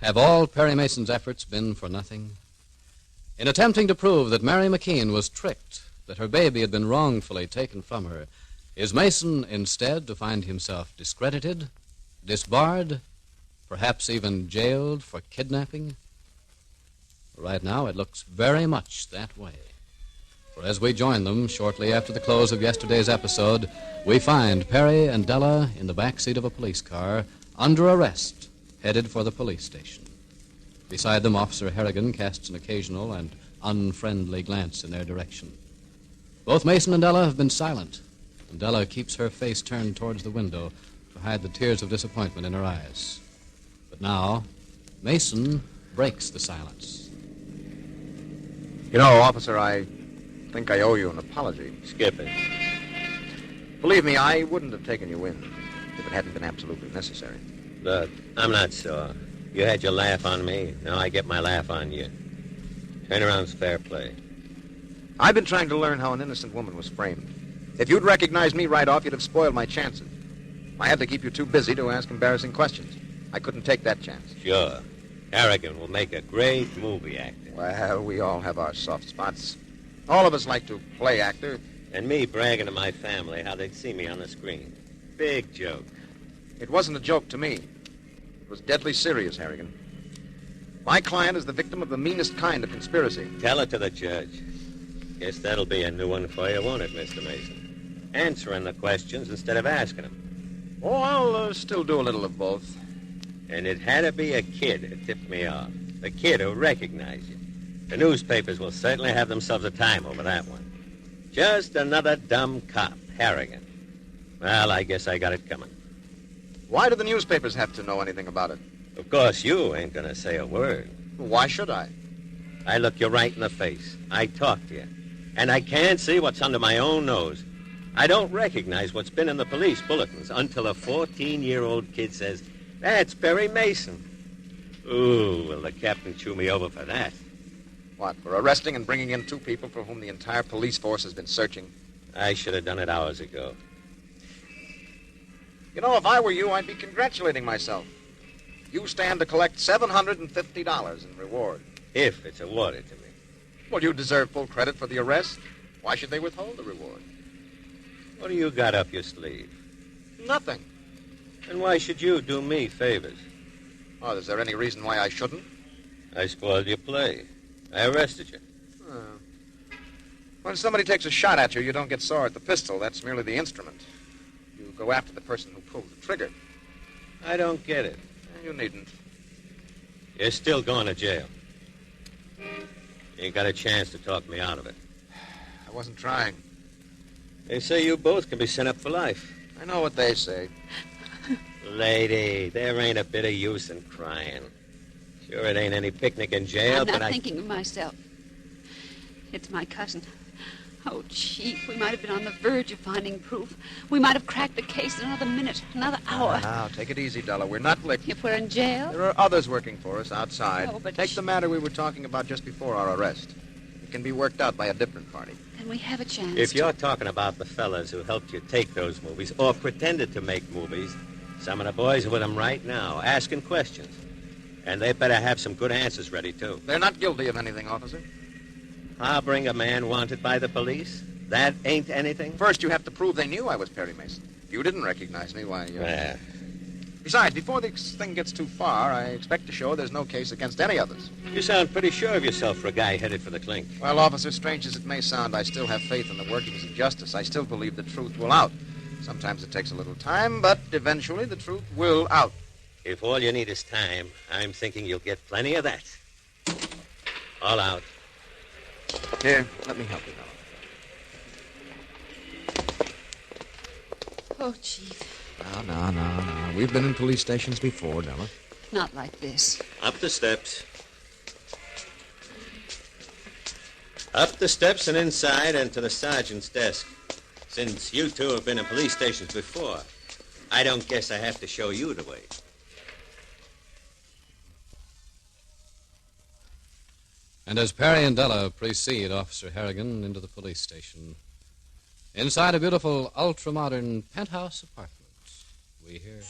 Have all Perry Mason's efforts been for nothing? In attempting to prove that Mary McKean was tricked, that her baby had been wrongfully taken from her, is Mason instead to find himself discredited, disbarred, perhaps even jailed for kidnapping? Right now, it looks very much that way. For as we join them shortly after the close of yesterday's episode, we find Perry and Della in the back seat of a police car, under arrest, headed for the police station. Beside them, Officer Harrigan casts an occasional and unfriendly glance in their direction. Both Mason and Della have been silent, and Della keeps her face turned towards the window to hide the tears of disappointment in her eyes. But now, Mason breaks the silence. You know, officer, I think I owe you an apology. Skip it. Believe me, I wouldn't have taken you in if it hadn't been absolutely necessary. Look, I'm not sore. You had your laugh on me. Now I get my laugh on you. Turnaround's fair play. I've been trying to learn how an innocent woman was framed. If you'd recognized me right off, you'd have spoiled my chances. I had to keep you too busy to ask embarrassing questions. I couldn't take that chance. Sure. Harrigan will make a great movie actor. Well, we all have our soft spots. All of us like to play actor. And me bragging to my family how they'd see me on the screen. Big joke. It wasn't a joke to me. It was deadly serious, Harrigan. My client is the victim of the meanest kind of conspiracy. Tell it to the judge. Guess that'll be a new one for you, won't it, Mr. Mason? Answering the questions instead of asking them. Oh, I'll still do a little of both. And it had to be a kid who tipped me off. A kid who recognized you. The newspapers will certainly have themselves a time over that one. Just another dumb cop, Harrigan. Well, I guess I got it coming. Why do the newspapers have to know anything about it? Of course, you ain't gonna say a word. Why should I? I look you right in the face. I talk to you. And I can't see what's under my own nose. I don't recognize what's been in the police bulletins until a 14-year-old kid says, "That's Perry Mason." Ooh, will the captain chew me over for that? What, for arresting and bringing in two people for whom the entire police force has been searching? I should have done it hours ago. You know, if I were you, I'd be congratulating myself. You stand to collect $750 in reward. If it's awarded to me. Well, you deserve full credit for the arrest. Why should they withhold the reward? What do you got up your sleeve? Nothing. And why should you do me favors? Oh, is there any reason why I shouldn't? I spoiled your play. I arrested you. When somebody takes a shot at you, you don't get sore at the pistol. That's merely the instrument. You go after the person who pulled the trigger. I don't get it. You needn't. You're still going to jail. You ain't got a chance to talk me out of it. I wasn't trying. They say you both can be sent up for life. I know what they say. Lady, there ain't a bit of use in crying. Sure, it ain't any picnic in jail, I'm but not thinking of myself. It's my cousin. Oh, Chief, we might have been on the verge of finding proof. We might have cracked the case in another minute, another hour. Now, take it easy, Della. We're not licked. If we're in jail? There are others working for us outside. Oh, but take the matter we were talking about just before our arrest. It can be worked out by a different party. Then we have a chance. if you're talking about the fellas who helped you take those movies or pretended to make movies, some of the boys are with them right now, asking questions. And they better have some good answers ready, too. They're not guilty of anything, officer. Harboring a man wanted by the police? That ain't anything? First, you have to prove they knew I was Perry Mason. If you didn't recognize me, why... Yeah. Besides, before this thing gets too far, I expect to show there's no case against any others. You sound pretty sure of yourself for a guy headed for the clink. Well, officer, strange as it may sound, I still have faith in the workings of justice. I still believe the truth will out. Sometimes it takes a little time, but eventually the truth will out. If all you need is time, I'm thinking you'll get plenty of that. All out. Here, let me help you, Bella. Oh, Chief. No. We've been in police stations before, Della. Not like this. Up the steps. Up the steps and inside and to the sergeant's desk. Since you two have been in police stations before, I don't guess I have to show you the way. And as Perry and Della precede Officer Harrigan into the police station, inside a beautiful, ultra-modern penthouse apartment, we hear...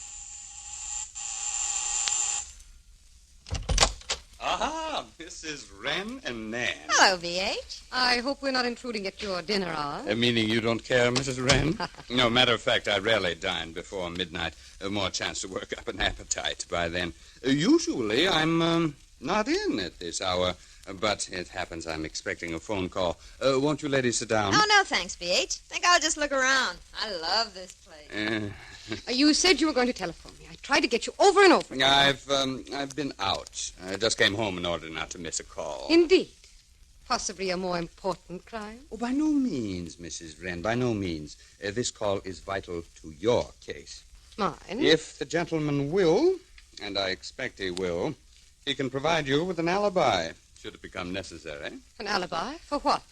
Mrs. Wren and Nan. Hello, V.H. I hope we're not intruding at your dinner hour. Meaning you don't care, Mrs. Wren? No, matter of fact, I rarely dine before midnight. More chance to work up an appetite by then. Usually, I'm not in at this hour. But it happens I'm expecting a phone call. Won't you ladies sit down? Oh, no, thanks, V.H. Think I'll just look around. I love this place. You said you were going to telephone me. I tried to get you over and over. I've been out. I just came home in order not to miss a call. Indeed. Possibly a more important crime? Oh, by no means, Mrs. Wren, by no means. This call is vital to your case. Mine? If the gentleman will, and I expect he will, he can provide you with an alibi, should it become necessary. An alibi? For what?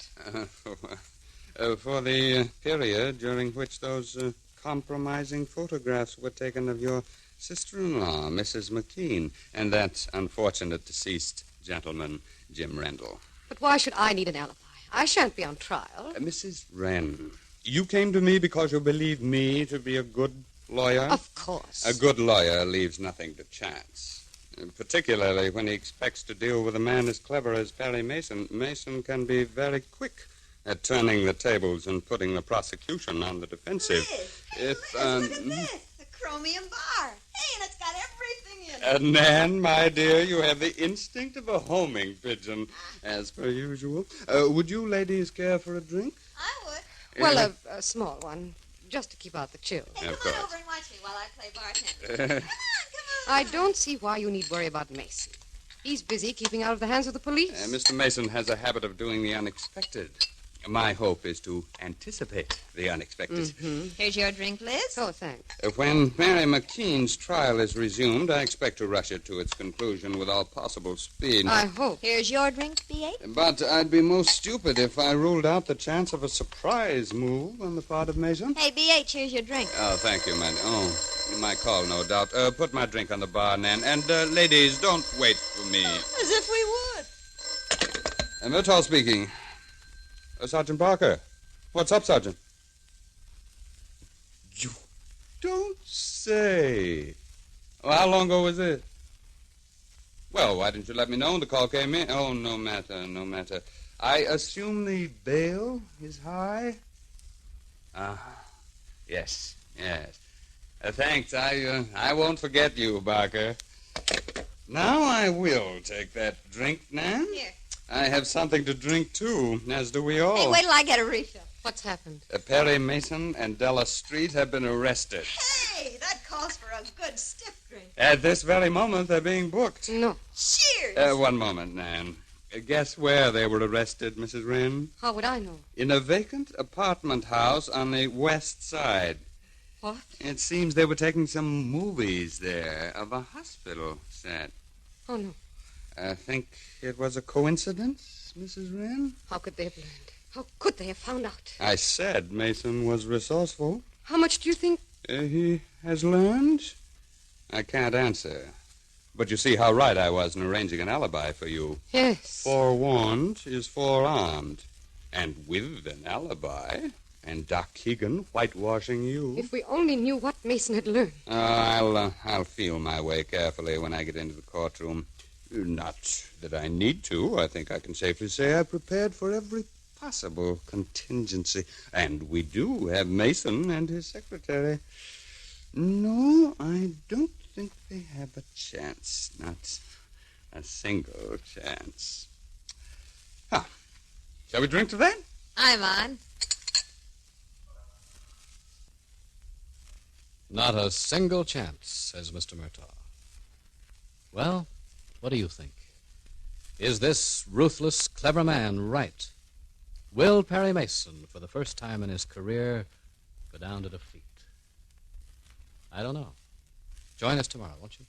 For the period during which those compromising photographs were taken of your sister-in-law, Mrs. McKean, and that unfortunate deceased gentleman, Jim Rendell. But why should I need an alibi? I shan't be on trial. Mrs. Wren, you came to me because you believe me to be a good lawyer? Of course. A good lawyer leaves nothing to chance. Particularly when he expects to deal with a man as clever as Perry Mason. Mason can be very quick at turning the tables and putting the prosecution on the defensive. Liz, look at this. The chromium bar. Hey, and it's got everything in it. Nan, my dear, you have the instinct of a homing pigeon, as per usual. Would you ladies care for a drink? I would. Well, a small one, just to keep out the chill. Hey, come on over and watch me while I play bartender. Come on. I don't see why you need worry about Mason. He's busy keeping out of the hands of the police. Mr. Mason has a habit of doing the unexpected. My hope is to anticipate the unexpected. Mm-hmm. Here's your drink, Liz. Oh, thanks. When Mary McKean's trial is resumed, I expect to rush it to its conclusion with all possible speed. I hope. Here's your drink, B.A. But I'd be most stupid if I ruled out the chance of a surprise move on the part of Mason. Hey, B.H., here's your drink. Oh, thank you, man. Oh, my call, no doubt. Put my drink on the bar, Nan. And, ladies, don't wait for me. As if we would. Murtaugh speaking. Sergeant Barker. What's up, Sergeant? You don't say. Well, how long ago was it? Well, why didn't you let me know when the call came in? Oh, no matter, no matter. I assume the bail is high? Yes, yes. Thanks. I won't forget you, Barker. Now I will take that drink, Nan. Here. I have something to drink, too, as do we all. Hey, wait till I get a refill. What's happened? Perry Mason and Della Street have been arrested. Hey, that calls for a good stiff drink. At this very moment, they're being booked. No. Cheers. One moment, Nan. Guess where they were arrested, Mrs. Wren? How would I know? In a vacant apartment house on the west side. What? It seems they were taking some movies there of a hospital set. Oh, no. I think it was a coincidence, Mrs. Wren? How could they have learned? How could they have found out? I said Mason was resourceful. How much do you think? He has learned? I can't answer. But you see how right I was in arranging an alibi for you. Yes. Forewarned is forearmed. And with an alibi, and Doc Keegan whitewashing you. If we only knew what Mason had learned. I'll feel my way carefully when I get into the courtroom. Not that I need to. I think I can safely say I prepared for every possible contingency. And we do have Mason and his secretary. No, I don't think they have a chance. Not a single chance. Shall we drink to that? I'm on. Not a single chance, says Mr. Murtaugh. Well, what do you think? Is this ruthless, clever man right? Will Perry Mason, for the first time in his career, go down to defeat? I don't know. Join us tomorrow, won't you?